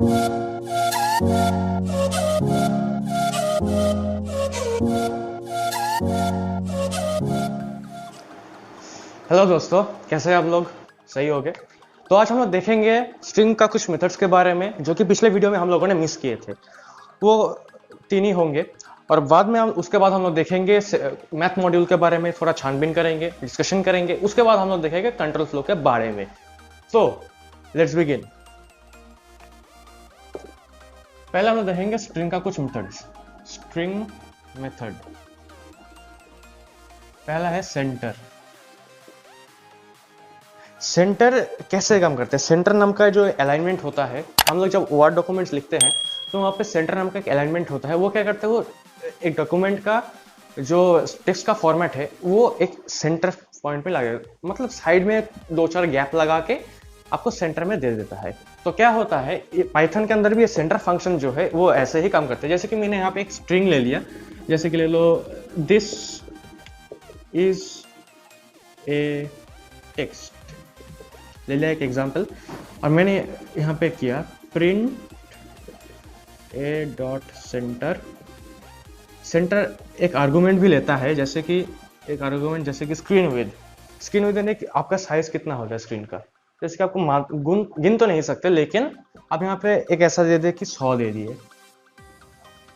Hello दोस्तों, कैसे हैं आप लोग? सही हो गए? तो आज हम लोग देखेंगे स्ट्रिंग का कुछ मेथड्स के बारे में जो कि पिछले वीडियो में हम लोगों ने मिस किए थे। वो तीन ही होंगे और बाद में हम उसके बाद हम लोग देखेंगे मैथ मॉड्यूल के बारे में, थोड़ा छानबीन करेंगे, डिस्कशन करेंगे। उसके बाद हम लोग देखेंगे कंट्रोल फ्लो के बारे में। तो लेट्स बिगिन। पहले हम लोग देखेंगे स्ट्रिंग का कुछ मेथड्स। स्ट्रिंग मेथड पहला है सेंटर। सेंटर कैसे काम करते हैं? सेंटर नाम का जो अलाइनमेंट होता है, हम लोग जब वर्ड डॉक्यूमेंट्स लिखते हैं तो वहाँ पे सेंटर नाम का एक अलाइनमेंट होता है। वो क्या करता है, वो एक डॉक्यूमेंट का जो टेक्स्ट का फॉर्मेट है वो एक सेंटर पॉइंट पे लगा, मतलब साइड में दो चार गैप लगा के आपको सेंटर में दे देता है। तो क्या होता है, पाइथन के अंदर भी ये सेंटर फंक्शन जो है वो ऐसे ही काम करते हैं। जैसे कि मैंने यहाँ पे एक स्ट्रिंग ले लिया, जैसे कि ले लो दिस इज ए टेक्स्ट, ले लिया एक एग्जाम्पल, और मैंने यहाँ पे किया प्रिंट ए डॉट सेंटर। सेंटर एक आर्गुमेंट भी लेता है, जैसे कि एक आर्गुमेंट जैसे कि स्क्रीन विड्थ। स्क्रीन विड्थ यानी कि आपका साइज कितना होगा स्क्रीन का, जैसे कि आपको गिन तो नहीं सकते, लेकिन आप यहाँ पे एक ऐसा दे दे कि 100 दे दिए,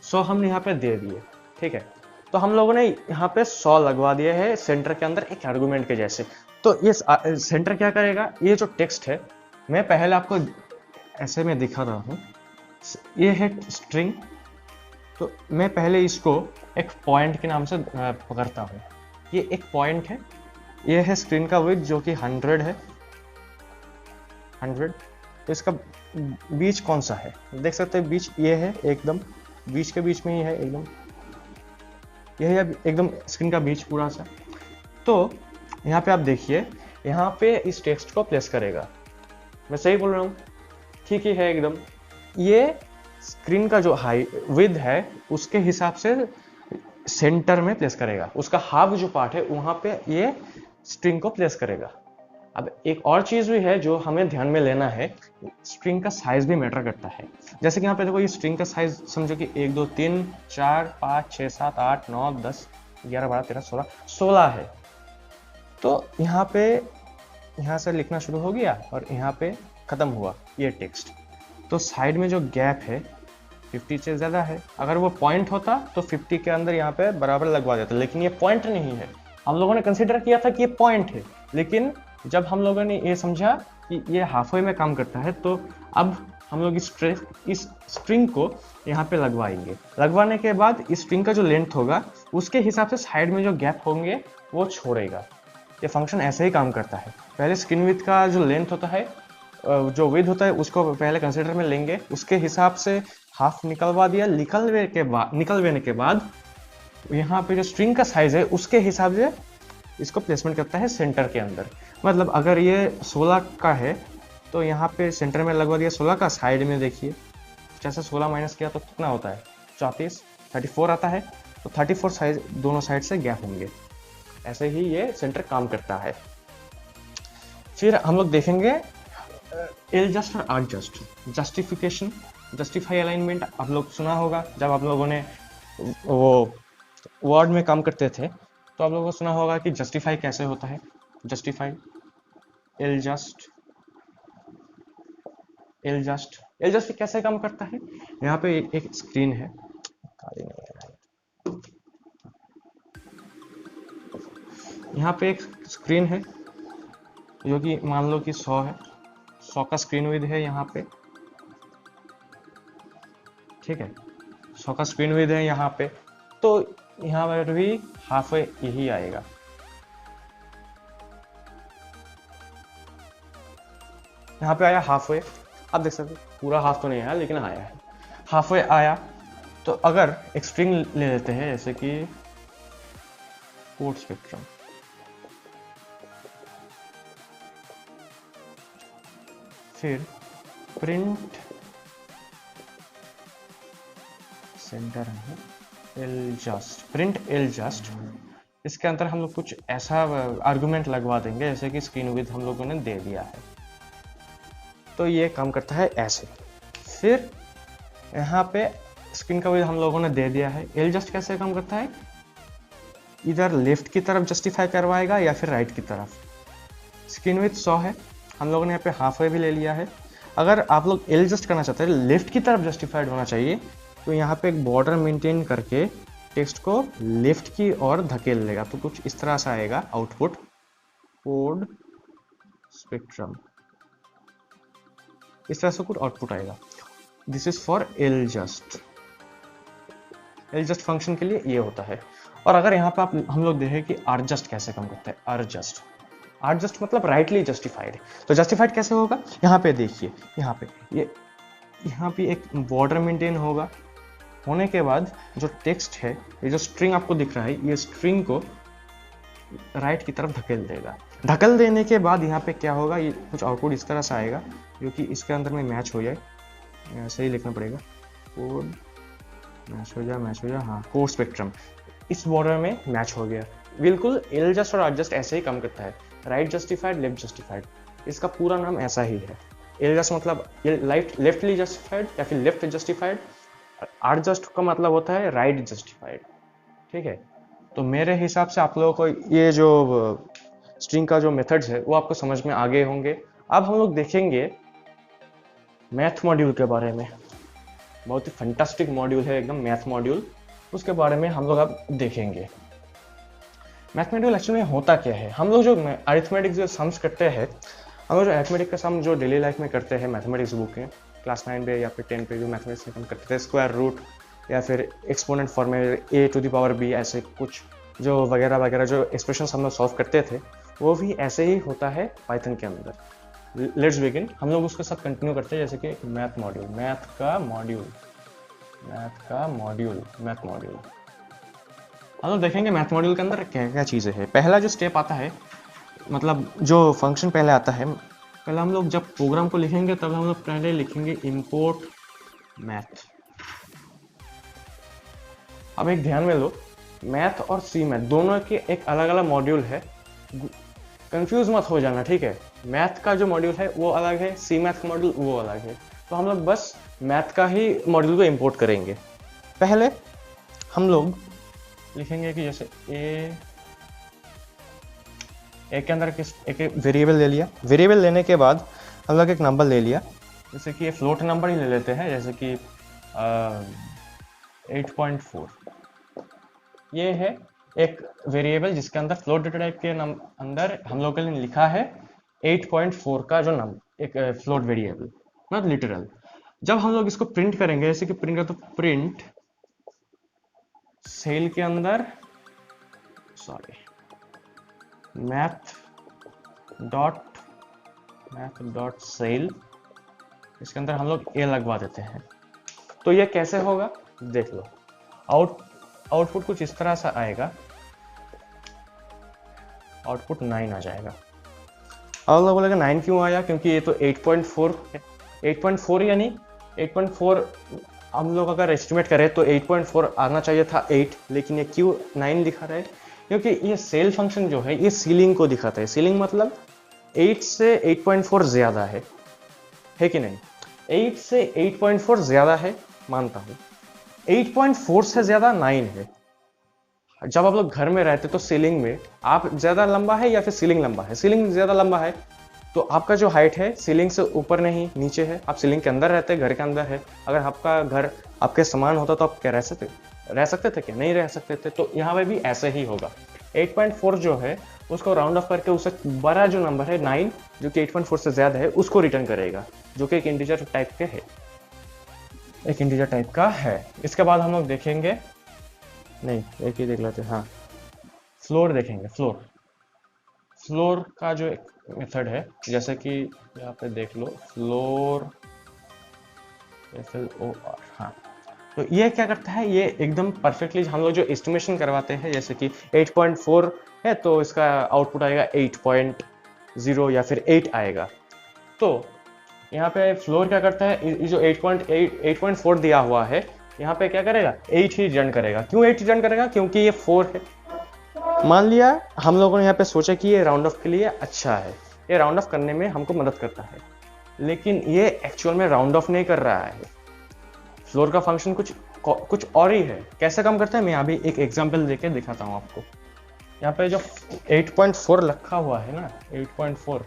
100 हमने यहाँ पे दे दिए, ठीक है। तो हम लोगों ने यहाँ पे 100 लगवा दिए है सेंटर के अंदर एक आर्गुमेंट के जैसे। तो ये सेंटर क्या करेगा, ये जो टेक्स्ट है, मैं पहले आपको ऐसे में दिखा रहा हूँ, ये है स्ट्रिंग। तो मैं पहले इसको एक पॉइंट के नाम से पकड़ता हूँ। ये एक पॉइंट है, ये है स्क्रीन का विड्थ जो कि 100 है, 100। तो इसका बीच कौन सा है, देख सकते हैं बीच ये है, एकदम बीच के बीच में ही है, एकदम यही है एकदम स्क्रीन का बीच पूरा सा। तो यहाँ पे आप देखिए, यहाँ पे इस टेक्स्ट को प्लेस करेगा। मैं सही बोल रहा हूँ? ठीक ही है एकदम। ये स्क्रीन का जो विड्थ है उसके हिसाब से सेंटर में प्लेस करेगा, उसका हाफ जो पार्ट है वहां पे ये स्ट्रिंग को प्लेस करेगा। अब एक और चीज भी है जो हमें ध्यान में लेना है, स्ट्रिंग का साइज भी मैटर करता है। जैसे कि यहाँ पे देखो, ये स्ट्रिंग का साइज समझो कि 1 2 3 4 5 6 7 8 9 10 11 12 13 16 है। तो यहाँ पे यहाँ से लिखना शुरू हो गया और यहाँ पे खत्म हुआ ये टेक्स्ट। तो साइड में जो गैप है 50 से ज़्यादा है। अगर वो पॉइंट होता तो 50 के अंदर यहाँ पे बराबर लगवा देता, लेकिन ये पॉइंट नहीं है। हम लोगों ने कंसिडर किया था कि ये पॉइंट है, लेकिन जब हम लोगों ने ये समझा कि ये हाफवे में काम करता है, तो अब हम लोग इस स्ट्रिंग को यहाँ पे लगवाएंगे। लगवाने के बाद इस स्ट्रिंग का जो लेंथ होगा उसके हिसाब से साइड में जो गैप होंगे वो छोड़ेगा। ये फंक्शन ऐसे ही काम करता है। पहले स्क्रीन विड्थ का जो लेंथ होता है, जो विड्थ होता है, उसको पहले कंसिडर में लेंगे, उसके हिसाब से हाफ निकलवा दिया। निकलवाने के बाद यहाँ पे जो स्ट्रिंग का साइज है उसके हिसाब से इसको प्लेसमेंट करता है सेंटर के अंदर। मतलब अगर ये 16 का है तो यहाँ पे सेंटर में लगवा दिया 16 का। साइड में देखिए, जैसे 16 माइनस किया तो कितना होता है, 34 34 आता है। तो 34 साइज दोनों साइड से गैप होंगे। ऐसे ही ये सेंटर काम करता है। फिर हम लोग देखेंगे एडजस्ट और एडजस्ट, जस्टिफिकेशन, जस्टिफाई अलाइनमेंट। आप लोग सुना होगा, जब आप लोगों ने वो वर्ड में काम करते थे तो आप लोगों को सुना होगा कि जस्टिफाई कैसे होता है। जस्टिफाई, एडजस्ट, एडजस्ट, एडजस्ट कैसे काम करता है। यहाँ पे एक स्क्रीन है, यहाँ पे एक स्क्रीन है जो कि मान लो कि 100 है, 100 का स्क्रीन विड्थ है यहाँ पे, ठीक है। 100 का स्क्रीन विड्थ है यहाँ पे, तो यहाँ पर भी हाफ यही आएगा। यहाँ पे आया हाफ वे, आप देख सकते पूरा हाफ तो नहीं आया लेकिन आया है, हाफ वे आया। तो अगर एक स्ट्रिंग ले लेते हैं जैसे कि कोड स्पेक्ट्रम, फिर प्रिंट सेंटर है एडजस्ट, प्रिंट एडजस्ट। इसके अंदर हम लोग कुछ ऐसा आर्गुमेंट लगवा देंगे जैसे कि स्क्रीन विड्थ हम लोगों ने दे दिया है। तो ये काम करता है ऐसे। फिर यहाँ पे स्क्रीन का विड्थ हम लोगों ने दे दिया है। एल जस्ट कैसे काम करता है, इधर लेफ्ट की तरफ जस्टिफाई करवाएगा या फिर राइट की तरफ। स्क्रीन विड्थ 100 है, हम लोगों ने यहाँ पे हाफ वे भी ले लिया है। अगर आप लोग एल जस्ट करना चाहते हैं, लेफ्ट की तरफ जस्टिफाइड होना चाहिए, तो यहाँ पे एक बॉर्डर मेंटेन करके टेक्स्ट को लेफ्ट की ओर धकेल लेगा। तो कुछ इस तरह से आएगा आउटपुट, कोड स्पेक्ट्रम, इस तरह से कुछ आउटपुट आएगा। This is for L just. L just function के लिए ये होता है। और अगर यहाँ पे हम लोग देखें कि आर जस्ट कैसे काम करता है, आर जस्ट मतलब राइटली जस्टिफाइड। तो जस्टिफाइड कैसे होगा, यहाँ पे देखिए, यहाँ पे एक बॉर्डर मेंटेन होगा, होने के बाद जो टेक्स्ट है, ये जो स्ट्रिंग आपको दिख रहा है, ये स्ट्रिंग को राइट की तरफ धकेल देगा। धकेल देने के बाद यहाँ पे क्या होगा, ये कुछ आउटपुट इस तरह से आएगा जो कि इसके अंदर में मैच हो जाए। ऐसे ही लिखना पड़ेगा, कोड मैच हो जाए, हाँ, कोड स्पेक्ट्रम इस बॉर्डर में मैच हो गया। बिल्कुल एल जस्ट और आर जस्ट ऐसे ही काम करता है, राइट जस्टिफाइड, लेफ्ट जस्टिफाइड, इसका पूरा नाम ऐसा ही है। एल जस्ट मतलब लेफ्टली जस्टिफाइड या फिर लेफ्ट जस्टिफाइड, आर जस्ट का मतलब होता है राइट जस्टिफाइड। ठीक है, तो मेरे हिसाब से आप लोगों को ये जो स्ट्रिंग का जो मेथड्स है वो आपको समझ में आ गए होंगे। अब हम लोग देखेंगे मैथ मॉड्यूल के बारे में। बहुत ही फंटास्टिक मॉड्यूल है एकदम, मैथ मॉड्यूल, उसके बारे में हम लोग अब देखेंगे। मैथ मॉड्यूल एक्चुअली में होता क्या है। हम लोग जो अरिथमेटिक जो सम्स करते हैं, हम लोग जो अरिथमेटिक का सम जो डेली लाइफ में करते हैं मैथमेटिक्स बुक में, क्लास 9 पे या फिर 10 पे जो मैथमेटिक्स में हम करते थे, स्क्वायर रूट या फिर एक्सपोनेंट फॉर्म में a⁻b, ऐसे कुछ जो वगैरह वगैरह जो एक्सप्रेशंस हम लोग सॉल्व करते थे, वो भी ऐसे ही होता है पाइथन के अंदर। लेट्स बिगिन, हम लोग उसके साथ कंटिन्यू करते हैं, जैसे कि मैथ मॉड्यूल हम लोग देखेंगे। मैथ मॉड्यूल के अंदर क्या क्या चीज़ें हैं। पहला जो स्टेप आता है, मतलब जो फंक्शन पहले आता है, पहले हम लोग जब प्रोग्राम को लिखेंगे तब हम लोग पहले लिखेंगे इंपोर्ट मैथ। अब एक ध्यान में लो, मैथ और सी मैथ दोनों के एक अलग अलग मॉड्यूल है, कंफ्यूज मत हो जाना, ठीक है। मैथ का जो मॉड्यूल है वो अलग है, सी मैथ का मॉड्यूल वो अलग है। तो हम लोग बस मैथ का ही मॉड्यूल को इंपोर्ट करेंगे। पहले हम लोग लिखेंगे कि जैसे ए के अंदर एक वेरिएबल ले लिया। वेरिएबल लेने के बाद हम लोग एक नंबर ले लिया, जैसे कि ये फ्लोट नंबर ही ले लेते हैं, जैसे कि 8.4। ये है एक वेरिएबल जिसके अंदर फ्लोट डेटा टाइप के अंदर हम लोग ने लिखा है 8.4 का जो नंबर, एक फ्लोट वेरिएबल, नॉट लिटरल। जब हम लोग इसको प्रिंट करेंगे, जैसे कि प्रिंट तो प्रिंट सेल के अंदर, मैथ डॉट सेल, इसके अंदर हम लोग ए लगवा देते हैं। तो ये कैसे होगा देख लो, आउटपुट कुछ इस तरह से आएगा, आउटपुट 9 आ जाएगा। अब लोग बोलेगा 9 क्यों आया, क्योंकि ये तो 8.4 है। 8.4 यानी 8.4 हम लोग अगर एस्टिमेट करें तो 8.4 आना चाहिए था 8, लेकिन ये क्यों 9 दिखा रहा है, क्योंकि ये सेल फंक्शन जो है ये सीलिंग को दिखाता है। सीलिंग मतलब 8 से 8.4 ज्यादा है कि नहीं। 8 से 8.4 ज्यादा है, मानता हूँ। 8.4 से ज्यादा 9 है। जब आप लोग घर में रहते तो सीलिंग में आप ज्यादा लंबा है या फिर सीलिंग लंबा है। सीलिंग ज्यादा लंबा है तो आपका जो हाइट है सीलिंग से ऊपर नहीं नीचे है। आप सीलिंग के अंदर रहते, घर के अंदर है। अगर आपका घर आपके समान होता तो आप क्या रह सकते थे क्या? नहीं रह सकते थे। तो यहाँ पे भी ऐसे ही होगा। 8.4 जो है उसको राउंड ऑफ करके उससे बड़ा जो नंबर है 9, जो कि 8.4 से ज्यादा है, उसको रिटर्न करेगा, जो कि एक इंटीजर टाइप के है, एक इंटीजर टाइप का है। इसके बाद हम लोग देखेंगे, नहीं एक ही देख लेते हैं, हाँ, फ्लोर देखेंगे। फ्लोर का जो एक मेथड है, जैसे कि यहाँ पे देख लो, फ्लोर FLOR, हाँ। तो ये क्या करता है, ये एकदम परफेक्टली हम लोग जो एस्टिमेशन करवाते हैं, जैसे कि 8.4 है तो इसका आउटपुट आएगा 8.0 या फिर 8 आएगा। तो यहाँ पे फ्लोर क्या करता है, जो 8.4 दिया हुआ है, यहाँ पे क्या करेगा, 8 ही रिटर्न करेगा। क्यों 8 रिटर्न करेगा? क्योंकि ये 4 है। मान लिया हम लोगों ने यहाँ पे सोचा कि ये राउंड ऑफ के लिए अच्छा है, ये राउंड ऑफ करने में हमको मदद करता है। लेकिन ये एक्चुअल में राउंड ऑफ नहीं कर रहा है। फ्लोर का फंक्शन कुछ और ही है। कैसे काम करता है मैं अभी एक एग्जांपल देके दिखाता हूँ आपको। यहाँ पे जो 8.4 लिखा हुआ है ना, 8.4,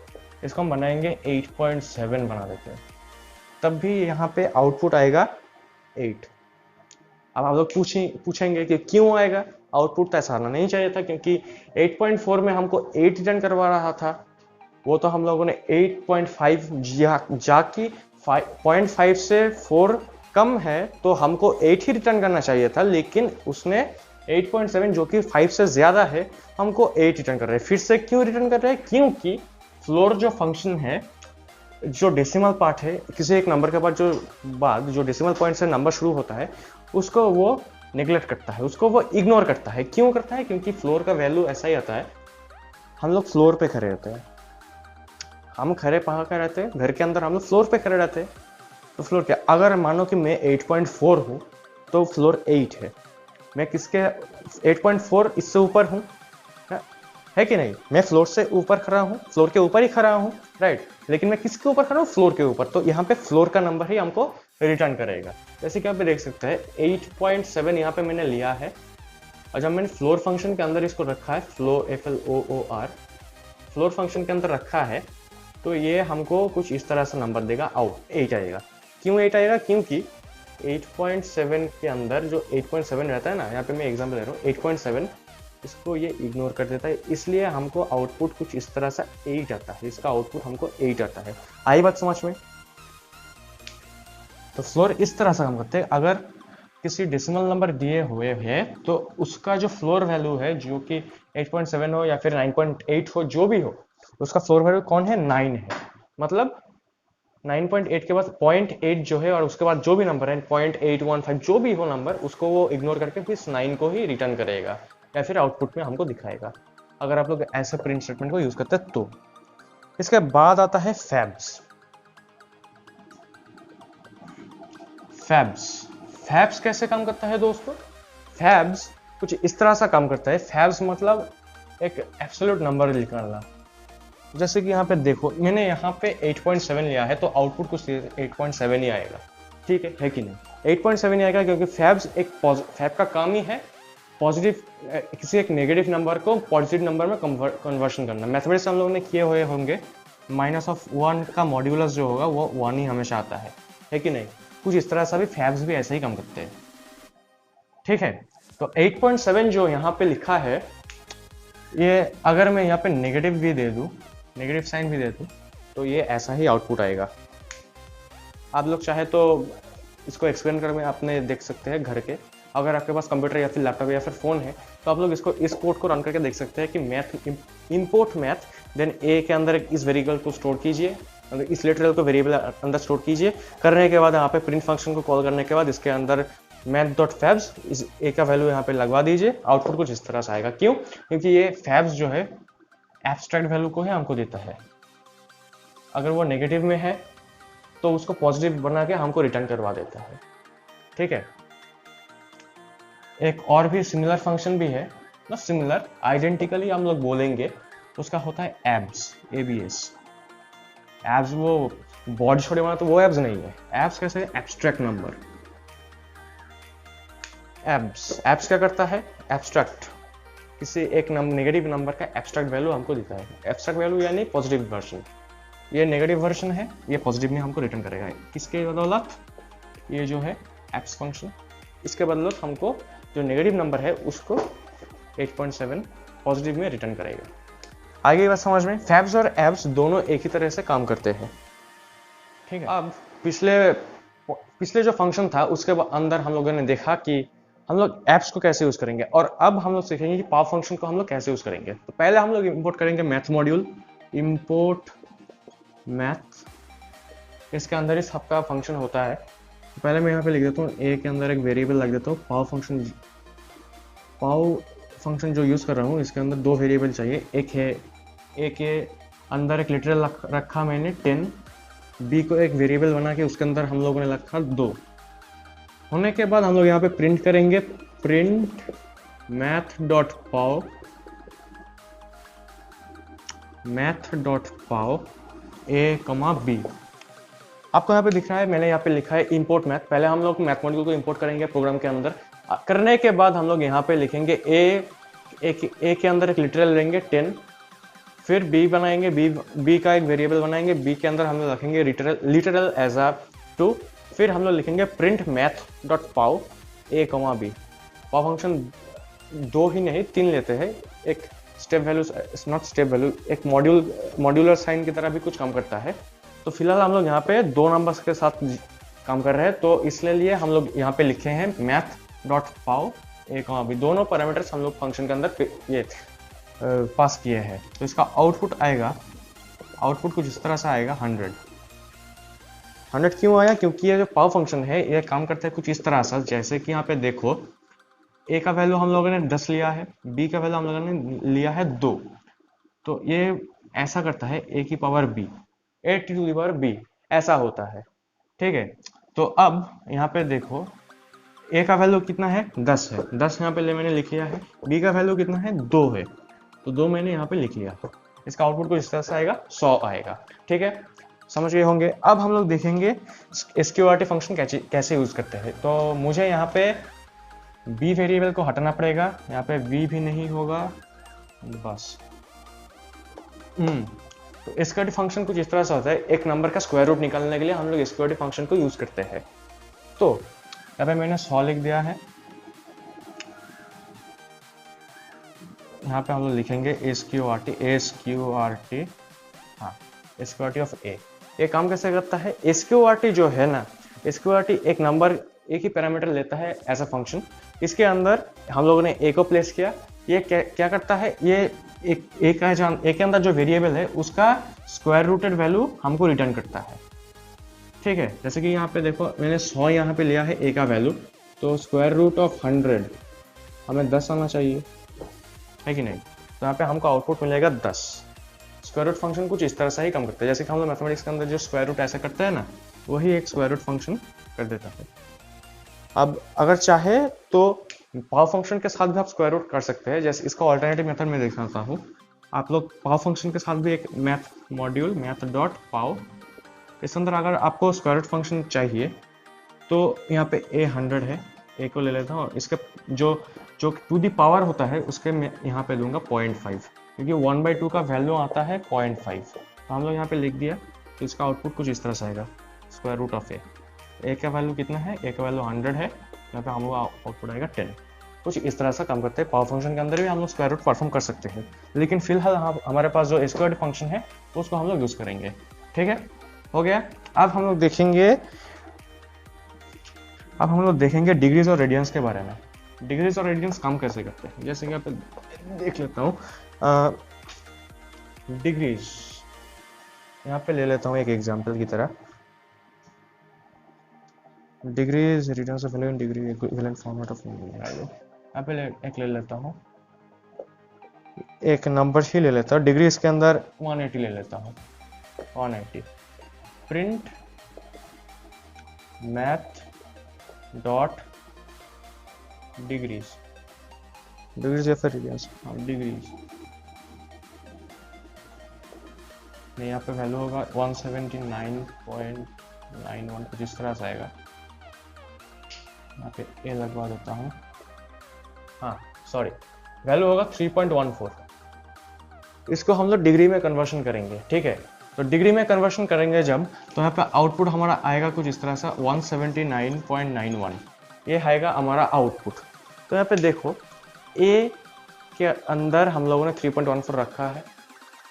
इसको हम बनाएंगे 8.7 बना देते हैं, तब भी यहाँ पे आउटपुट आएगा 8। अब आप लोग पूछेंगे कि क्यों आएगा आउटपुट, तो ऐसा आना नहीं चाहिए था, क्योंकि 8.4 में हमको 8 रिटर्न करवा रहा था। वो तो हम लोगों ने 8.5 जाकि 0.5 से 4 कम है तो हमको 8 ही रिटर्न करना चाहिए था, लेकिन उसने 8.7 जो कि 5 से ज्यादा है हमको 8 रिटर्न कर रहे हैं। फिर से क्यों रिटर्न कर रहे हैं? क्योंकि फ्लोर जो फंक्शन है, जो डेसिमल पार्ट है, किसी एक नंबर के बाद जो डेसिमल पॉइंट से नंबर शुरू होता है उसको वो निगलेक्ट करता है, उसको वो इग्नोर करता है। क्यों करता है? क्योंकि फ्लोर का वैल्यू ऐसा ही आता है, हम लोग फ्लोर पे खड़े रहते हैं। हम खड़े कहाँ पे रहते हैं? घर के अंदर हम लोग फ्लोर पे खड़े रहते हैं। तो फ्लोर क्या, अगर मानो कि मैं 8.4 हूँ तो फ्लोर 8 है। मैं किसके 8.4 इससे ऊपर हूँ, है कि नहीं? मैं फ्लोर से ऊपर खड़ा हूँ, फ्लोर के ऊपर ही खड़ा हूँ, राइट। लेकिन मैं किसके ऊपर खड़ा हूँ? फ्लोर के ऊपर। तो यहाँ पे फ्लोर का नंबर ही हमको रिटर्न करेगा। जैसे कि आप देख सकते हैं 8.7 यहाँ पे मैंने लिया है, और जब मैंने फ्लोर फंक्शन के अंदर इसको रखा है, FLOOR फ्लोर फंक्शन के अंदर रखा है, तो ये हमको कुछ इस तरह से नंबर देगा, आउट 8 आएगा। क्यों 8 आएगा? क्योंकि 8.7 के अंदर जो 8.7 रहता है ना, यहाँ पे मैं एग्जाम्पल दे रहा हूँ, 8.7 इसको ये इग्नोर कर देता है, इसलिए हमको आउटपुट कुछ इस तरह से 8 आता है। इसका आउटपुट हमको 8 आता है। आई बात समझ में? तो फ्लोर इस तरह से काम करते हैं। अगर किसी डेसिमल नंबर दिए हुए हैं तो उसका जो फ्लोर वैल्यू है, जो कि 8.7 हो या फिर 9.8 हो, जो भी हो, उसका फ्लोर वैल्यू कौन है? 9 है। मतलब 9.8 के बाद 0.8 जो है, और उसके बाद जो भी नंबर है 0.815 जो भी हो नंबर, उसको वो इग्नोर करके फिर 9 को ही रिटर्न करेगा या फिर आउटपुट में हमको दिखाएगा, अगर आप लोग ऐसे प्रिंट स्टेटमेंट को यूज करते हैं तो। इसके बाद आता है फैब्स। फैब्स कैसे काम करता है दोस्तों? फैब्स कुछ इस तरह से काम करता है। फैब्स मतलब एक एब्सोल्यूट नंबर निकालना। जैसे कि यहाँ पे देखो, मैंने यहाँ पे 8.7 लिया है, तो आउटपुट कुछ 8.7 ही आएगा, ठीक है कि नहीं? 8.7 ही आएगा, क्योंकि फैब का काम ही है पॉजिटिव, किसी एक नेगेटिव नंबर को पॉजिटिव नंबर में कन्वर्शन करना। मैथमेटिक्स हम लोगों ने किए हुए होंगे, -1 का मॉड्यूलस जो होगा वो 1 ही हमेशा आता है कि नहीं? कुछ इस तरह से भी फैब्स भी ऐसे ही काम करते हैं, ठीक है। तो 8.7 जो यहाँ पे लिखा है, ये अगर मैं यहाँ पे नेगेटिव भी दे दूँ, नेगेटिव साइन भी दे दूँ, तो ये ऐसा ही आउटपुट आएगा। आप लोग चाहे तो इसको एक्सप्लेन कर में आपने देख सकते हैं घर के, अगर आपके पास कंप्यूटर या फिर लैपटॉप या फिर फोन है तो आप लोग इसको इस कोड को रन करके देख सकते हैं कि मैथ इंपोर्ट मैथ, देन ए के अंदर इस वेरिएबल को स्टोर कीजिए, इस लिटरल को वेरिएबल अंदर स्टोर कीजिए। करने के बाद यहाँ पे प्रिंट फंक्शन को कॉल करने के बाद इसके अंदर math.fabs इस ए का वैल्यू यहाँ पे लगवा दीजिए। आउटपुट कुछ इस तरह से आएगा। क्यों? क्योंकि ये फैब्स जो है एब्स्ट्रैक्ट वैल्यू को ही हमको देता है। अगर वो नेगेटिव में है तो उसको पॉजिटिव बना के हमको रिटर्न करवा देता है, ठीक है। एक और भी सिमिलर फंक्शन भी है, ना सिमिलर, आइडेंटिकली हम लोग बोलेंगे तो उसका होता है एब्स, ABS। एब्स वो बॉडी छोड़े वाला, तो वो एब्स नहीं है। एब्स कैसे? Abstract number. एब्स क्या करता है? एब्स्ट्रैक्ट, किसी एक नेगेटिव नंबर का एब्स्ट्रैक्ट वैल्यू हमको देता है। एब्स्ट्रैक्ट वैल्यू यानी पॉजिटिव वर्जन। ये नेगेटिव वर्जन है, ये पॉजिटिव में हमको रिटर्न करेगा। किसके बदौलत? ये जो है एब्स फंक्शन, इसके बदौलत हमको जो नेगेटिव नंबर है उसको 8.7 पॉजिटिव में रिटर्न करेगा। आगे बात समझ में? फैब्स और एब्स दोनों एक ही तरह से काम करते हैं, ठीक है। अब पिछले जो फंक्शन था उसके अंदर हम लोगों ने देखा कि हम लोग एप्स को कैसे यूज करेंगे, और अब हम लोग सीखेंगे कि पावर फंक्शन को हम लोग कैसे यूज करेंगे। तो पहले हम लोग इंपोर्ट करेंगे मैथ मॉड्यूल, इंपोर्ट मैथ, इसके अंदर ही सबका फंक्शन होता है। तो पहले मैं यहाँ पे लिख देता हूँ, ए के अंदर एक वेरिएबल लग देता हूँ पावर फंक्शन जो यूज कर रहा हूँ, इसके अंदर 2 वेरिएबल चाहिए। एक है ए के अंदर एक लिटरल रखा मैंने 10, बी को एक वेरिएबल बना के उसके अंदर हम लोगों ने रखा 2। होने के बाद हम लोग यहाँ पे प्रिंट करेंगे, प्रिंट math.pow a, b। आपको यहाँ पे दिख रहा है, मैंने यहाँ पे लिखा है इंपोर्ट मैथ। पहले हम लोग मैथ मॉड्यूल को इंपोर्ट करेंगे प्रोग्राम के अंदर। करने के बाद हम लोग यहाँ पे लिखेंगे ए के अंदर एक लिटरल लेंगे 10, फिर बी बनाएंगे, बी का एक वेरिएबल बनाएंगे, बी के अंदर हम लोग रखेंगे लिटरल एज अ 2, फिर हम लोग लिखेंगे प्रिंट मैथ डॉट पाओ ए कमा बी। पाओ फंक्शन 2 ही नहीं 3 लेते हैं, एक step value, not step value, एक मॉड्यूलर साइन की तरह भी कुछ काम करता है। तो फिलहाल हम लोग यहाँ पे 2 नंबर्स के साथ काम कर रहे हैं, तो इसलिए हम लोग यहाँ पे लिखे हैं मैथ डॉट पाओ ए कमा बी। दोनों पैरामीटर्स हम लोग फंक्शन के अंदर ये पास किए हैं। तो इसका आउटपुट आएगा, आउटपुट कुछ इस तरह से आएगा 100 क्यों आया? क्योंकि ये जो पाव फंक्शन है ये काम करता है कुछ इस तरह से, जैसे कि यहाँ पे देखो ए का वैल्यू हम लोगों ने 10 लिया है, बी का वैल्यू हम लोगों ने लिया है 2, तो ये ऐसा करता है ए की power B, A to the power B, ऐसा होता है। ठीक है, तो अब यहाँ पे देखो ए का वैल्यू कितना है 10 है, 10 यहाँ पे मैंने लिख लिया है, बी का वैल्यू कितना है 2 है, तो 2 मैंने यहाँ पे लिख लिया। इसका आउटपुट कुछ इस तरह से आएगा 100 आएगा। ठीक है, समझ गए होंगे। अब हम लोग देखेंगे स्क्यूआरटी फंक्शन कैसे यूज करते हैं। तो मुझे यहाँ पे बी वेरिएबल को हटाना पड़ेगा, यहाँ पे बी भी नहीं होगा बस। तो स्क्यूआरटी फंक्शन कुछ इस तरह से होता है, एक नंबर का स्क्वायर रूट निकालने के लिए हम लोग स्क्यूआरटी फंक्शन को यूज करते हैं। तो यहाँ पे मैंने 100 लिख दिया है, यहाँ पे हम लोग लिखेंगे स्क्यूआरटी, हाँ स्क्यूआरटी ऑफ ए। ये काम कैसे करता है? स्क्यूआरटी जो है ना, स्क्यूआरटी एक नंबर, एक ही पैरामीटर लेता है एज अ फंक्शन। इसके अंदर हम लोगों ने ए को प्लेस किया, ये क्या करता है, ये एक के अंदर जो वेरिएबल है उसका स्क्वायर रूटेड वैल्यू हमको रिटर्न करता है। ठीक है, जैसे कि यहाँ पे देखो मैंने 100 यहाँ पे लिया है ए का वैल्यू, तो स्क्वायर रूट ऑफ 100 हमें 10 आना चाहिए, है कि नहीं? तो यहाँ पे हमको आउटपुट मिलेगा 10। स्क्वायर रूट फंक्शन कुछ इस तरह से ही काम करता है, जैसे कि हम लोग मैथमेटिक्स के अंदर जो स्क्वायर रूट ऐसा करते हैं ना, वही एक स्क्वायर रूट फंक्शन कर देता है। अब अगर चाहे तो पाव फंक्शन के साथ भी आप स्क्वायर रूट कर सकते हैं, जैसे इसका ऑल्टरनेटिव मेथड में दिखाता हूँ। आप लोग पाव फंक्शन के साथ भी एक मैथ मॉड्यूल मैथ डॉट पाव, इस अंदर अगर आपको स्क्वायर रूट फंक्शन चाहिए तो यहाँ पे ए 100 है, ए को ले लेता हूँ, इसके जो टू दी पावर होता है उसके मैं यहाँ पे दूंगा 0.5, क्योंकि 1/2 का वैल्यू आता है 0.5। तो हम लोग यहाँ पे लिख दिया, तो इसका आउटपुट कुछ इस तरह से आएगा, स्क्वायर रूट ऑफ ए का वैल्यू कितना है, ए का वैल्यू 100 है, यहाँ पे हम लोग आउटपुट आएगा 10। कुछ इस तरह से काम करते हैं। पावर फंक्शन के अंदर भी हम लोग स्क्वायर रूट परफॉर्म कर सकते हैं, लेकिन फिलहाल हमारे पास जो स्क्वायर फंक्शन है तो उसको हम लोग यूज करेंगे। ठीक है, हो गया। अब हम लोग देखेंगे डिग्रीज और रेडियंस के बारे में। डिग्रीज और रेडियंस काम कैसे करते हैं, जैसे कि आप देख लेता हूँ। डिग्रीज यहाँ पे ले लेता हूँ एक एग्जांपल की तरह, degrees radians of value in degree equivalent format of यहाँ पे एक ले लेता हूँ, एक नंबर ही ले लेता हूँ। डिग्री इसके अंदर 180 ले लेता हूँ, 180। Print math dot degrees, degrees या फिर रेडियंस, हाँ डिग्रीज में यहाँ पे वैल्यू होगा 179.91, कुछ इस तरह से आएगा। यहाँ पे ए लगवा देता हूँ, हाँ सॉरी, वैल्यू होगा 3.14। इसको हम लोग डिग्री में कन्वर्शन करेंगे। ठीक है, तो डिग्री में कन्वर्शन करेंगे जब, तो यहाँ पे आउटपुट हमारा आएगा कुछ इस तरह से 179.91, ये आएगा हमारा आउटपुट। तो यहाँ पे देखो ए के अंदर हम लोगों ने 3.14 रखा है,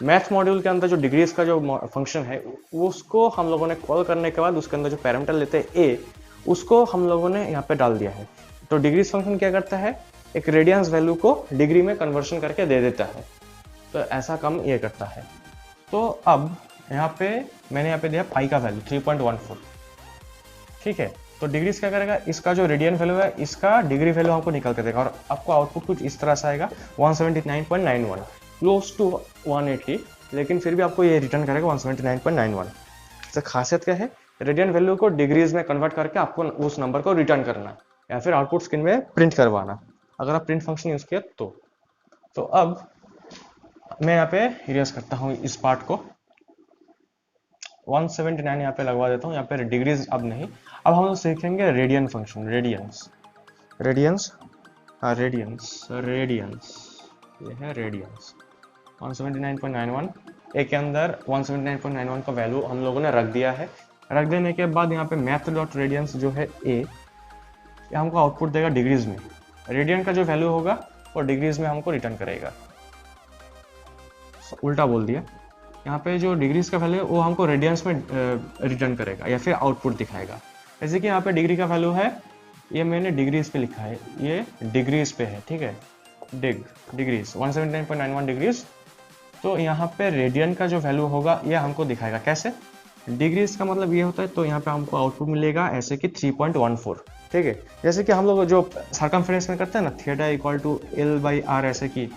मैथ मॉड्यूल के अंदर जो डिग्रीज का जो फंक्शन है उसको हम लोगों ने कॉल करने के बाद उसके अंदर जो पैरामीटर लेते हैं ए, उसको हम लोगों ने यहाँ पे डाल दिया है। तो डिग्रीज फंक्शन क्या करता है, एक रेडियंस वैल्यू को डिग्री में कन्वर्शन करके दे देता है, तो ऐसा काम ये करता है। तो अब यहाँ पे मैंने यहाँ पे दिया पाई का वैल्यू 3.14। ठीक है, तो डिग्रीज क्या करेगा, इसका जो रेडियन वैल्यू है इसका डिग्री वैल्यू हमको निकाल कर देगा, और आपको आउटपुट कुछ इस तरह से आएगा 179.91, क्लोज टू 180, लेकिन फिर भी आपको ये रिटर्न करेगा 179.91। तो खासियत क्या है, रेडियन वैल्यू को डिग्रीज में कन्वर्ट करके आपको उस नंबर को रिटर्न करना या फिर आउटपुट स्क्रीन में प्रिंट करवाना, अगर आप प्रिंट फंक्शन यूज किया तो। अब मैं यहाँ पे इरेज करता हूँ इस पार्ट को, 179 यहाँ पे लगवा देता हूँ, यहाँ पे डिग्रीज अब नहीं। अब हम लोग सीखेंगे रेडियन फंक्शन, रेडियंस, रेडियंस, हाँ रेडियंस, रेडियंस, ये है रेडियंस 179.91। ए के अंदर 179.91 का वैल्यू हम लोगों ने रख दिया है। रख देने के बाद यहाँ पे मैथ डॉट रेडियंस जो है ए, ये हमको आउटपुट देगा डिग्रीज में। रेडियन का जो वैल्यू होगा वो डिग्रीज में हमको रिटर्न करेगा। उल्टा बोल दिया, यहाँ पे जो डिग्रीज का वैल्यू है वो हमको रेडियंस में रिटर्न करेगा या फिर आउटपुट दिखाएगा। जैसे कि यहाँ पे डिग्री का वैल्यू है, ये मैंने डिग्रीज पे लिखा है, ये डिग्रीज पे है, ठीक है, डिग्रीज 179.91 डिग्रीज। तो यहाँ पे रेडियन का जो वैल्यू होगा ये हमको दिखाएगा। कैसे? डिग्रीज का मतलब ये होता है, तो यहाँ पे हमको आउटपुट मिलेगा ऐसे कि 3.14, ठीक है। जैसे कि हम लोग जो सर्कमफ्रेंस में करते हैं ना, theta equal to L by R, ऐसे कि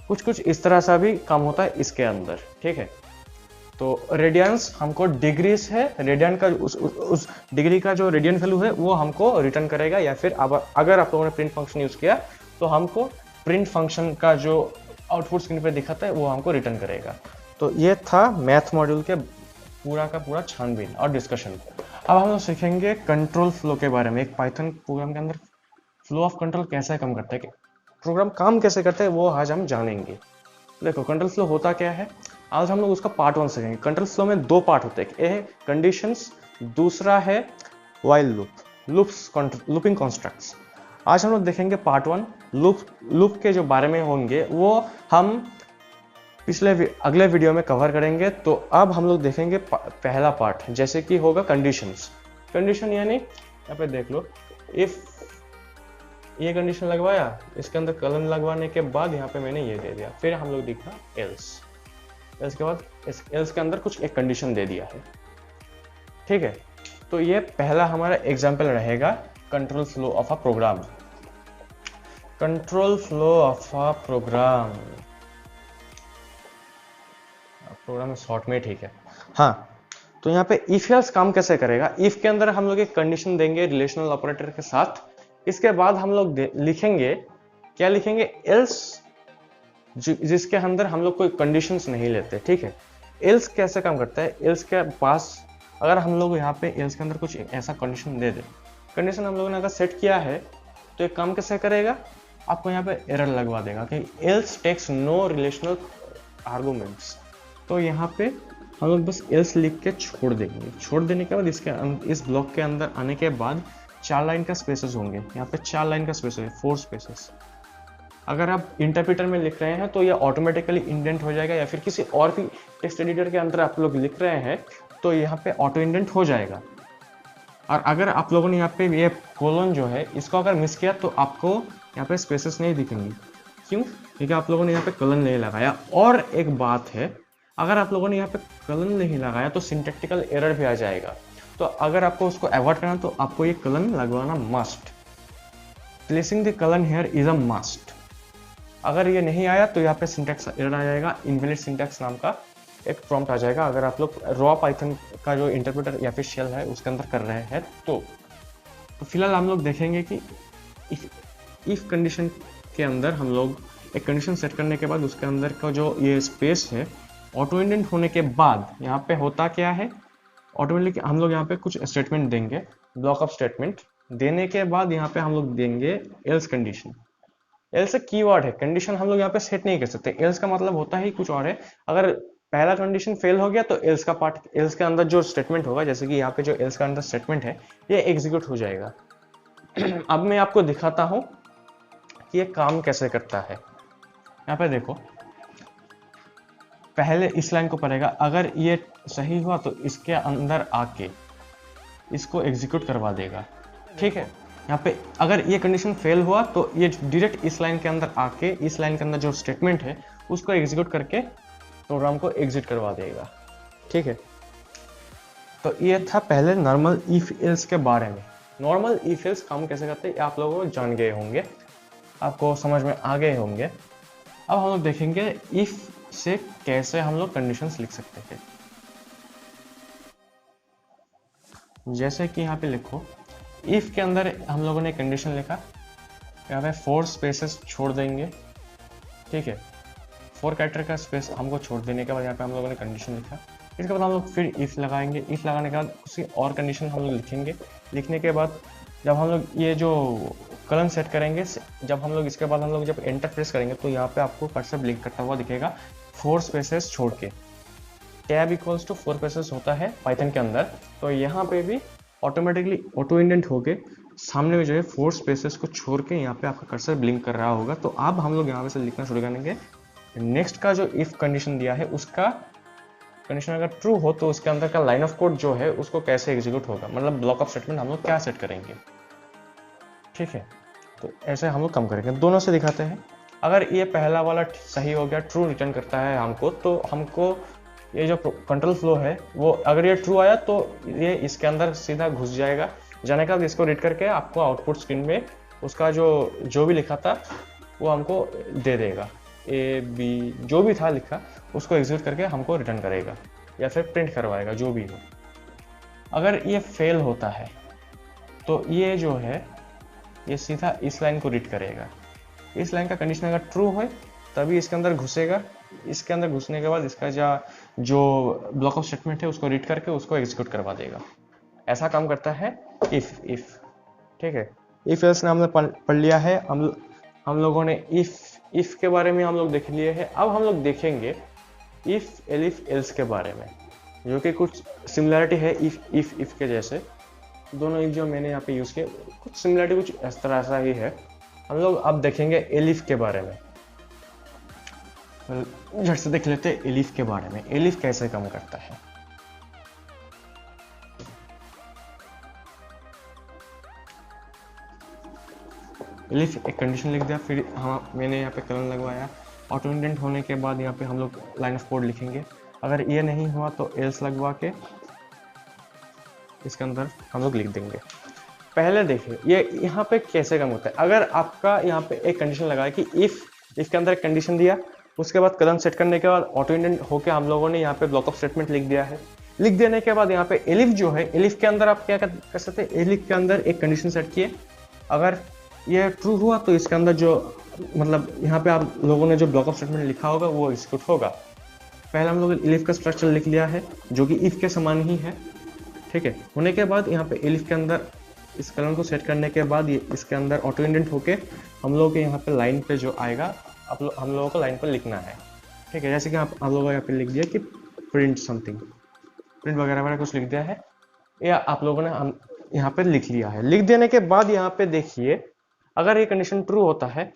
कुछ इस तरह सा भी काम होता है इसके अंदर, ठीक है। तो रेडियंस हमको डिग्रीज है, रेडियन का उस डिग्री का जो रेडियन वैल्यू है वो हमको रिटर्न करेगा, या फिर अगर आप लोगों ने प्रिंट फंक्शन यूज किया तो हमको प्रिंट फंक्शन का जो आउटपुट स्क्रीन पे दिखाता है वो हमको रिटर्न करेगा। तो ये था मैथ मॉड्यूल के पूरा का पूरा छानबीन और डिस्कशन। अब हम लोग सीखेंगे कंट्रोल फ्लो के बारे में। एक पाइथन प्रोग्राम के अंदर फ्लो ऑफ कंट्रोल कैसे कम करते हैं, प्रोग्राम काम कैसे करते हैं, वो आज हम जानेंगे। देखो कंट्रोल फ्लो होता क्या है, आज हम लोग उसका पार्ट 1 सीखेंगे। कंट्रोल फ्लो में 2 पार्ट होते हैं, एक है कंडीशंस, दूसरा है व्हाइल लूपिंग कॉन्स्ट्रक्ट्स। आज हम लोग देखेंगे पार्ट 1। लूप के जो बारे में होंगे वो हम अगले वीडियो में कवर करेंगे। तो अब हम लोग देखेंगे पहला पार्ट, जैसे कि होगा कंडीशंस। कंडीशन यानी यहाँ पे देख लो, इफ ये कंडीशन लगवाया, इसके अंदर कलन लगवाने के बाद यहाँ पे मैंने ये दे दिया, फिर हम लोग दिखा एल्स के बाद एल्स के अंदर कुछ एक कंडीशन दे दिया है, ठीक है। तो ये पहला हमारा एग्जाम्पल रहेगा control flow of a program. Control flow of a program में शॉर्ट में, ठीक है। हाँ, तो यहाँ पे इफ एल्स काम कैसे करेगा। इफ के अंदर हम लोग एक कंडीशन देंगे रिलेशनल ऑपरेटर के साथ, इसके बाद हम लोग लिखेंगे, क्या लिखेंगे, एल्स, जिसके अंदर हम लोग कोई कंडीशंस नहीं लेते, ठीक है। एल्स कैसे काम करता है, एल्स के पास अगर हम लोग यहाँ पे एल्स के अंदर कुछ ऐसा कंडीशन दे दे, कंडीशन हम लोगों ने अगर सेट किया है, तो एक काम कैसे करेगा, आपको यहाँ पे एरर लगवा देगा कि else takes no relational arguments. तो यहाँ पे हम लोग बस एल्स लिख के छोड़ देंगे। छोड़ देने के बाद इस ब्लॉक के अंदर आने के बाद 4 लाइन का स्पेसेस होंगे। यहाँ पे 4 लाइन का स्पेस है, 4 स्पेसेस। अगर आप इंटरप्रेटर में लिख रहे हैं तो ये ऑटोमेटिकली इंडेंट हो जाएगा, या फिर किसी और भी टेक्स्ट एडिटर के अंदर आप लोग लिख रहे हैं तो यहाँ पे ऑटो इंडेंट हो जाएगा। और अगर आप लोगों ने यहाँ पे ये कोलन जो है इसको अगर मिस किया तो आपको यहाँ पे स्पेसेस नहीं दिखेंगी। क्यों? क्योंकि आप लोगों ने यहाँ पे कलन नहीं लगाया। और एक बात है, अगर आप लोगों ने यहाँ पे कलन नहीं लगाया तो सिंटैक्टिकल एरर भी आ जाएगा। तो अगर आपको उसको अवॉइड करना तो आपको ये कलन लगवाना must. Placing the kiln here is a must. अगर ये नहीं आया तो यहाँ पे सिंटैक्स एरर आ जाएगा, इनवैलिड सिंटैक्स नाम का एक प्रॉम्प्ट आ जाएगा। अगर आप लोग रॉ पाइथन का जो इंटरप्रेटर या फिर शेल है उसके अंदर कर रहे हैं तो फिलहाल हम लोग देखेंगे कि इफ कंडीशन के अंदर हम लोग एक कंडीशन सेट करने के बाद उसके अंदर का जो ये स्पेस है ऑटो इंडेंट होने के बाद यहाँ पे होता क्या है, ऑटोमेटिकली हम लोग यहाँ पे कुछ स्टेटमेंट देंगे, ब्लॉक ऑफ स्टेटमेंट देने के बाद यहाँ पे हम लोग देंगे एल्स कंडीशन। एल्स एक कीवर्ड है, कंडीशन हम लोग यहाँ पे सेट नहीं कर सकते। एल्स का मतलब होता ही कुछ और है। अगर पहला कंडीशन फेल हो गया तो एल्स का पार्ट, एल्स के अंदर जो स्टेटमेंट होगा, जैसे कि यहाँ पे जो एल्स का अंदर स्टेटमेंट है ये एग्जीक्यूट हो जाएगा। अब मैं आपको दिखाता हूँ कि ये काम कैसे करता है। यहाँ पे देखो, पहले इस लाइन को पढ़ेगा, अगर ये सही हुआ तो इसके अंदर आके इसको एग्जीक्यूट करवा देगा, ठीक है। यहाँ पे अगर ये कंडीशन फेल हुआ तो ये डायरेक्ट इस लाइन के अंदर आके इस लाइन के अंदर जो स्टेटमेंट है उसको एग्जीक्यूट करके प्रोग्राम को एग्जिट करवा देगा, ठीक है। तो ये था पहले नॉर्मल इफ एल्स के बारे में। नॉर्मल इफ एल्स काम कैसे करते हैं आप लोगों को जान गए होंगे, आपको समझ में आ गए होंगे। अब हम लोग देखेंगे इफ से कैसे हम लोग कंडीशंस लिख सकते हैं। जैसे कि यहाँ पे लिखो, इफ के अंदर हम लोगों ने कंडीशन लिखा, यहाँ पे 4 स्पेसेस छोड़ देंगे, ठीक है। 4 कैरेक्टर का स्पेस हमको छोड़ देने के बाद यहाँ पे हम लोगों ने कंडीशन लिखा। इसके बाद हम लोग फिर इफ लगाएंगे, इफ लगाने के बाद उसी और कंडीशन हम लोग लिखेंगे। लिखने के बाद जब हम लोग ये जो कलम सेट करेंगे, जब हम लोग इसके बाद हम लोग जब एंटर प्रेस करेंगे तो यहाँ पे आपको कर्सर ब्लिंक करता हुआ दिखेगा 4 स्पेसेस छोड़ के। टैब इक्वल्स टू 4 स्पेसेस होता है पाइथन के अंदर, तो यहाँ पे भी ऑटोमेटिकली ऑटो इंडेंट होके सामने में जो है 4 स्पेसेस को छोड़ के यहाँ पे आपका कर्सर ब्लिंक कर रहा होगा। तो अब हम लोग यहाँ पे से लिखना शुरू करेंगे। नेक्स्ट का जो इफ कंडीशन दिया है उसका कंडीशन अगर ट्रू हो तो उसके अंदर का लाइन ऑफ कोड जो है उसको कैसे एग्जीक्यूट होगा, मतलब ब्लॉक ऑफ स्टेटमेंट हम लोग क्या सेट करेंगे। ठीक है, तो ऐसे हम लोग कम करेंगे। दोनों से दिखाते हैं। अगर ये पहला वाला सही हो गया, ट्रू रिटर्न करता है हमको, तो हमको ये जो कंट्रोल फ्लो है वो अगर ये ट्रू आया तो ये इसके अंदर सीधा घुस जाएगा। जाने के बाद इसको रीड करके आपको आउटपुट स्क्रीन में उसका जो भी लिखा था वो हमको दे देगा। ए बी जो भी था लिखा उसको एग्जीक्यूट करके हमको रिटर्न करेगा या फिर प्रिंट करवाएगा, जो भी हो। अगर ये फेल होता है तो ये जो है ये सीधा इस लाइन को रीड करेगा। इस लाइन का कंडीशन अगर ट्रू है तभी इसके अंदर घुसेगा। इसके अंदर घुसने के बाद इसका जो ब्लॉक ऑफ स्टेटमेंट है उसको रीड करके उसको एग्जीक्यूट करवा देगा। ऐसा काम करता है इफ। ठीक है, इफ एल्स ने हमने पढ़ लिया है। हम लोगों ने इफ के बारे में हम लोग देख लिए हैं। अब हम लोग देखेंगे इफ एलिफ एल्स के बारे में, जो कि कुछ सिमिलरिटी है इफ के जैसे। दोनों इफ जो मैंने यहाँ पे यूज किए कुछ सिमिलरिटी कुछ इस तरह सा ही है। हम लोग अब देखेंगे एलिफ के बारे में। झट से देख लेते हैं एलिफ के बारे में, एलिफ कैसे काम करता है। एलिफ एक कंडीशन लिख दिया, फिर मैंने यहाँ पे कलम लगवाया। ऑटो इंडेंट होने के बाद यहाँ पे हम लोग लाइन ऑफ कोड लिखेंगे। अगर ये नहीं हुआ तो एल्स लगवा के इसके अंदर हम लोग लिख देंगे। पहले देखिए ये यहाँ पे कैसे काम होता है। अगर आपका यहाँ पे एक कंडीशन लगा है कि इफ के अंदर एक कंडीशन दिया, उसके बाद कदम सेट करने के बाद ऑटो इंडेंट होके हम लोगों ने यहाँ पे ब्लॉक ऑफ स्टेटमेंट लिख दिया है। लिख देने के बाद यहाँ पे एलिफ जो है, एलिफ के अंदर आप क्या कर सकते हैं, एलिफ के अंदर एक कंडीशन सेट किए। अगर ये ट्रू हुआ तो इसके अंदर जो मतलब यहाँ पे आप लोगों ने जो ब्लॉक ऑफ स्टेटमेंट लिखा होगा वो एग्जीक्यूट होगा। पहले हम लोग एलिफ का स्ट्रक्चर लिख लिया है जो कि इफ के समान ही है। ठीक है, होने के बाद यहाँ पे एलिफ के अंदर इस कलम को सेट करने के बाद ये इसके अंदर ऑटो इंडेंट होके हम लोग के यहाँ पे लाइन पे जो आएगा हम लोगों को लाइन पर लिखना है। ठीक है, जैसे कि आप लोगों यहाँ पे लिख दिया कि प्रिंट समथिंग, प्रिंट वगैरह कुछ लिख दिया है, या आप लोगों ने यहाँ पे लिख लिया है। लिख देने के बाद यहाँ पे देखिए अगर ये कंडीशन ट्रू होता है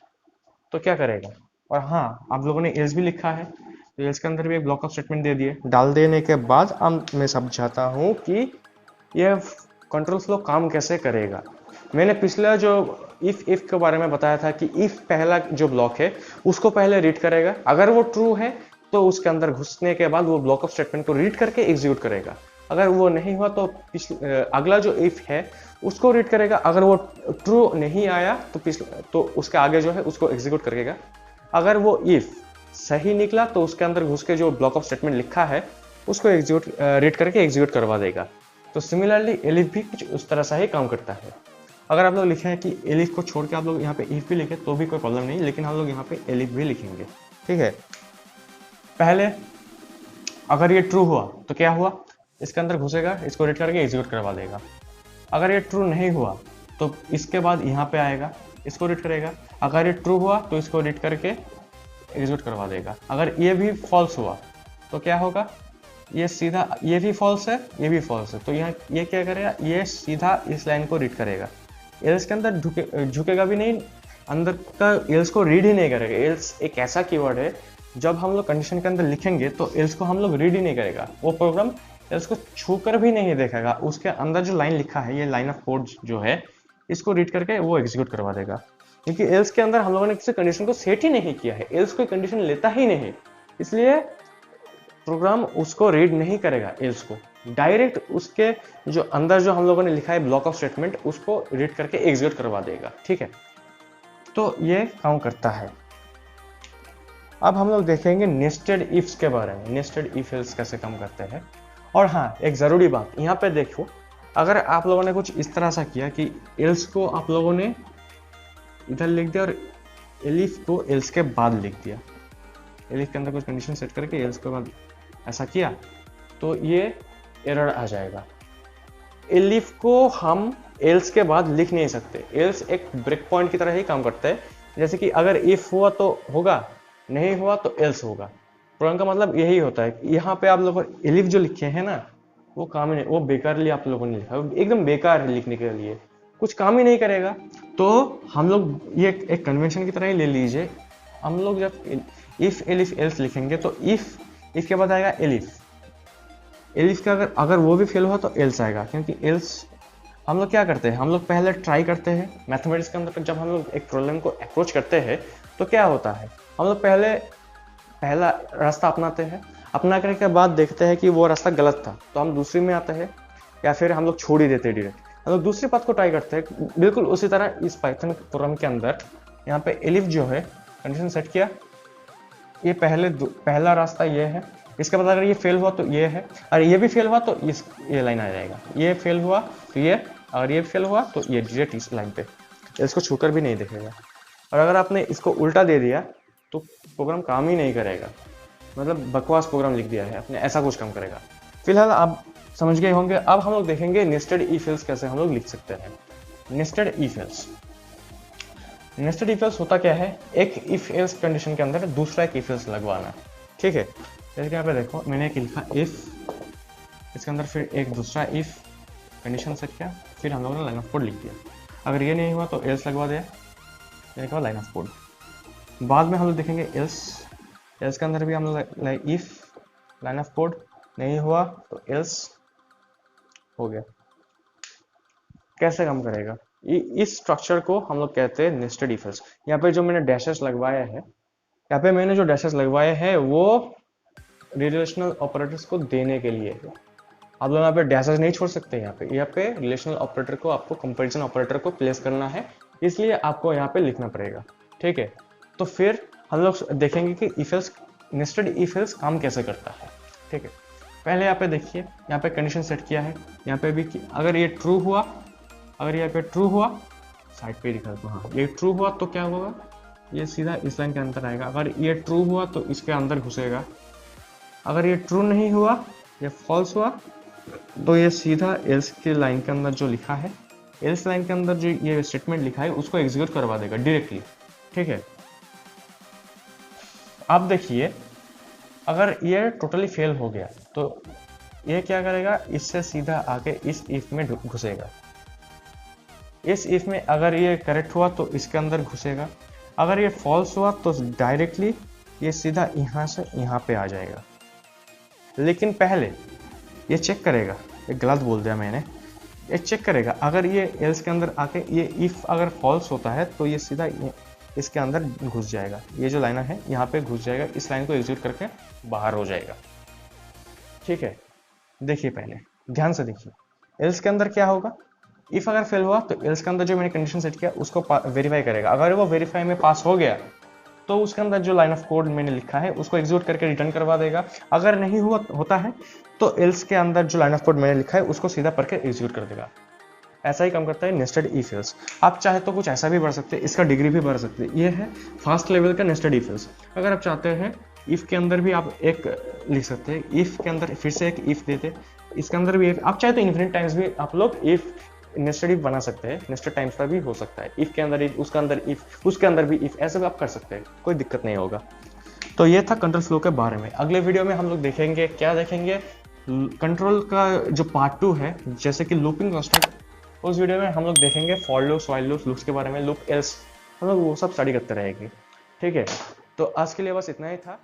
तो क्या करेगा। और हाँ, आप लोगों ने एल्स भी लिखा है, तो एल्स के अंदर भी एक ब्लॉक ऑफ स्टेटमेंट दे दिए। डाल देने के बाद अब मैं समझाता हूँ कि यह कंट्रोल फ्लो काम कैसे करेगा। मैंने पिछला जो इफ के बारे में बताया था कि इफ पहला जो ब्लॉक है उसको पहले रीड करेगा। अगर वो ट्रू है तो उसके अंदर घुसने के बाद वो ब्लॉक ऑफ स्टेटमेंट को रीड करके एग्जीक्यूट करेगा। अगर वो नहीं हुआ तो अगला जो इफ है उसको रीड करेगा। अगर वो ट्रू नहीं आया तो उसके आगे जो है उसको एग्जीक्यूट करेगा। अगर वो इफ सही निकला तो उसके अंदर घुस के जो ब्लॉक ऑफ स्टेटमेंट लिखा है उसको रीड करके एग्जीक्यूट करवा देगा। तो सिमिलरली एलिफ भी कुछ उस तरह सा ही काम करता है। अगर आप लोग लिखे हैं कि एलिफ को छोड़ के आप लोग यहाँ पे इफ भी लिखे तो भी कोई प्रॉब्लम नहीं, लेकिन हम लोग यहाँ पे एलिफ भी लिखेंगे। ठीक है, पहले अगर ये ट्रू हुआ तो क्या हुआ, इसके अंदर घुसेगा, इसको रीड करके एग्जीक्यूट करवा देगा। अगर ये ट्रू नहीं हुआ तो इसके बाद यहाँ पे आएगा, इसको रीड करेगा। अगर ये ट्रू हुआ तो इसको रीड करके एग्जीक्यूट करवा देगा। अगर ये भी फॉल्स हुआ तो क्या होगा, ये सीधा ये भी फॉल्स है, ये भी फॉल्स है, तो यहाँ ये क्या करेगा, ये सीधा इस लाइन को रीड करेगा। एल्स के अंदर झुकेगा भी नहीं, अंदर का एल्स को रीड ही नहीं करेगा। एल्स एक ऐसा कीवर्ड है जब हम लोग कंडीशन के अंदर लिखेंगे तो एल्स को हम लोग रीड ही नहीं करेगा। वो प्रोग्राम एल्स को छू कर भी नहीं देखेगा। उसके अंदर जो लाइन लिखा है, ये लाइन ऑफ कोड जो है, इसको रीड करके वो एग्जीक्यूट करवा देगा। क्योंकि एल्स के अंदर हम लोगों ने किसी कंडीशन को सेट ही नहीं किया है, एल्स कोई कंडीशन लेता ही नहीं, इसलिए प्रोग्राम उसको रीड नहीं करेगा। एल्स को डायरेक्ट उसके जो अंदर जो हम लोगों ने लिखा है ब्लॉक ऑफ स्टेटमेंट उसको रीड करके एग्जीक्यूट करवा देगा। ठीक है, तो ये काम करता है। अब हम लोग देखेंगे नेस्टेड इफ्स के बारे में, नेस्टेड इफ एल्स कैसे काम करते हैं। और हाँ, एक जरूरी बात यहाँ पे देखो, अगर आप लोगों ने कुछ इस तरह सा किया कि एल्स को आप लोगों ने इधर लिख दिया और एलिफ को एल्स के बाद लिख दिया, एलिफ के अंदर कुछ कंडीशन सेट करके एल्स के बाद ऐसा किया, तो ये एरर आ जाएगा। एलिफ को हम एल्स के बाद लिख नहीं सकते। एल्स एक ब्रेक पॉइंट की तरह ही काम करता है, जैसे कि अगर इफ हुआ तो होगा, नहीं हुआ तो एल्स होगा। प्रोग्राम का मतलब यही होता है। यहाँ पे आप लोग एलिफ जो लिखे हैं ना, वो काम ही नहीं, वो बेकार लिए आप लोगों ने लिखा, एकदम बेकार है लिखने के लिए, कुछ काम ही नहीं करेगा। तो हम लोग ये एक कन्वेंशन की तरह ही ले लीजिए। हम लोग जब इफ एलिफ एल्स लिखेंगे तो इफ के बाद आएगा एलिफ, एलिफ का अगर वो भी फेल हुआ तो एल्स आएगा, क्योंकि एल्स हम लोग क्या करते हैं, हम लोग पहले ट्राई करते हैं मैथमेटिक्स के अंदर। जब हम लोग एक प्रॉब्लम को अप्रोच करते हैं तो क्या होता है, हम लोग पहला रास्ता अपनाते हैं, अपना करने के बाद देखते हैं कि वो रास्ता गलत था, तो हम दूसरी में आते हैं, या फिर हम लोग छोड़ ही देते हैं डायरेक्ट, हम लोग दूसरी बात को ट्राई करते हैं। बिल्कुल उसी तरह इस पाइथन प्रोग्राम के अंदर यहाँ पे एलिफ जो है कंडीशन सेट किया, ये पहला रास्ता ये है, इसके बाद अगर ये फेल हुआ तो ये है, और ये भी फेल हुआ तो ये लाइन आ जाएगा, ये फेल हुआ तो ये, अगर ये फेल हुआ तो ये डायरेक्ट इस लाइन पे, इसको छूकर भी नहीं देखेगा। और अगर आपने इसको उल्टा दे दिया तो प्रोग्राम काम ही नहीं करेगा, मतलब बकवास प्रोग्राम लिख दिया है आपने, ऐसा कुछ काम करेगा। फिलहाल आप समझ गए होंगे। अब हम लोग देखेंगे नेस्टेड इफ एल्स कैसे हम लोग लिख सकते हैं। Nested if else, nested if else होता क्या है, एक इफ एल्स कंडीशन के अंदर दूसरा एक इफ एल्स लगवाना, ठीक है। जैसे कि यहाँ पे देखो मैंने एक लिखा इफ, इसके अंदर फिर एक दूसरा इफ कंडीशन सेट किया, फिर हम लोगों ने लाइन ऑफ कोड लिख दिया। अगर ये नहीं हुआ तो एल्स लगवा दिया, ये क्या लाइन ऑफ कोड। बाद में हम लोग देखेंगे एल्स, एल्स के अंदर भी हम लोग इफ लाइन ऑफ कोड, नहीं हुआ तो एल्स हो गया। कैसे काम करेगा, इस स्ट्रक्चर को हम लोग कहते हैं नेस्टेड इफ एल्स। यहाँ पे जो मैंने डैशेस लगवाया है, यहाँ पे मैंने जो डैशेस लगवाए हैं वो रिलेशनल ऑपरेटर्स को देने के लिए है। आप लोग यहाँ पे डैशेस नहीं छोड़ सकते, यहाँ पे रिलेशनल ऑपरेटर को आपको कंपैरिजन ऑपरेटर को प्लेस करना है, इसलिए आपको यहाँ पे लिखना पड़ेगा, ठीक है। तो फिर हम लोग देखेंगे कि if else, nested if else काम कैसे करता है, ठीक है। पहले यहाँ पे देखिए, यहाँ पे कंडीशन सेट किया है, यहाँ पे भी अगर ये ट्रू हुआ, अगर यहाँ पे ट्रू हुआ, साइड पे लिखा तो हाँ, ये ट्रू हुआ तो क्या होगा, ये सीधा इस लाइन के अंदर आएगा। अगर ये ट्रू हुआ तो इसके अंदर घुसेगा, अगर ये ट्रू नहीं हुआ, ये फॉल्स हुआ, तो ये सीधा एल्स की लाइन के अंदर जो लिखा है, एल्स लाइन के अंदर जो ये स्टेटमेंट लिखा है उसको एग्जीक्यूट करवा देगा डायरेक्टली, ठीक है। अब देखिए अगर ये टोटली फेल हो गया तो ये क्या करेगा, इससे सीधा आके इस इफ में घुसेगा। इस इफ में अगर ये करेक्ट हुआ तो इसके अंदर घुसेगा, अगर ये फॉल्स हुआ तो डायरेक्टली ये सीधा यहाँ से यहाँ पे आ जाएगा। लेकिन पहले ये चेक करेगा, ये गलत बोल दिया मैंने, ये चेक करेगा अगर ये एल्स के अंदर आके ये इफ अगर फॉल्स होता है तो ये सीधा इसके अंदर घुस जाएगा, ये जो लाइन है यहाँ पे घुस जाएगा, इस लाइन को एग्जीक्यूट करके बाहर हो जाएगा, ठीक है। देखिए पहले ध्यान से देखिए, एल्स के अंदर क्या होगा, इफ अगर फेल हुआ तो एल्स के अंदर जो मैंने कंडीशन सेट किया उसको वेरीफाई करेगा, अगर वो वेरीफाई में पास हो गया तो उसके अंदर जो लाइन ऑफ कोड मैंने लिखा है उसको एग्जीक्यूट करके रिटर्न करवा देगा। अगर नहीं हुआ होता है तो एल्स के अंदर जो लाइन ऑफ कोड मैंने लिखा है उसको सीधा पढ़ के एग्जीक्यूट कर देगा। ऐसा ही काम करता है नेस्टेड इफ एल्स। आप चाहे तो कुछ ऐसा भी बढ़ सकते हैं, इसका डिग्री भी बढ़ सकते हैं। ये है फर्स्ट लेवल का नेस्टेड इफ एल्स। अगर आप चाहते हैं इफ के अंदर भी आप एक लिख सकते हैं, इफ के अंदर फिर से एक इफ देते, इसके अंदर भी आप चाहे तो इन्फिनिट टाइम्स भी आप लोग इफ नेस्टेड इफ बना सकते हैं, नेस्टेड टाइम्स का भी हो सकता है, इफ के अंदर इफ, उसके अंदर इफ, उसके अंदर भी इफ, ऐसे भी आप कर सकते हैं, कोई दिक्कत नहीं होगा। तो ये था कंट्रोल फ्लो के बारे में। अगले वीडियो में हम लोग देखेंगे, क्या देखेंगे, कंट्रोल का जो पार्ट 2 है, जैसे कि लूपिंग कंस्ट्रक्ट, उस वीडियो में हम लोग देखेंगे for loops, while loops, loops के बारे में, लूप एल्स, हम लोग वो सब स्टडी करते रहेंगे, ठीक है। तो आज के लिए बस इतना ही था।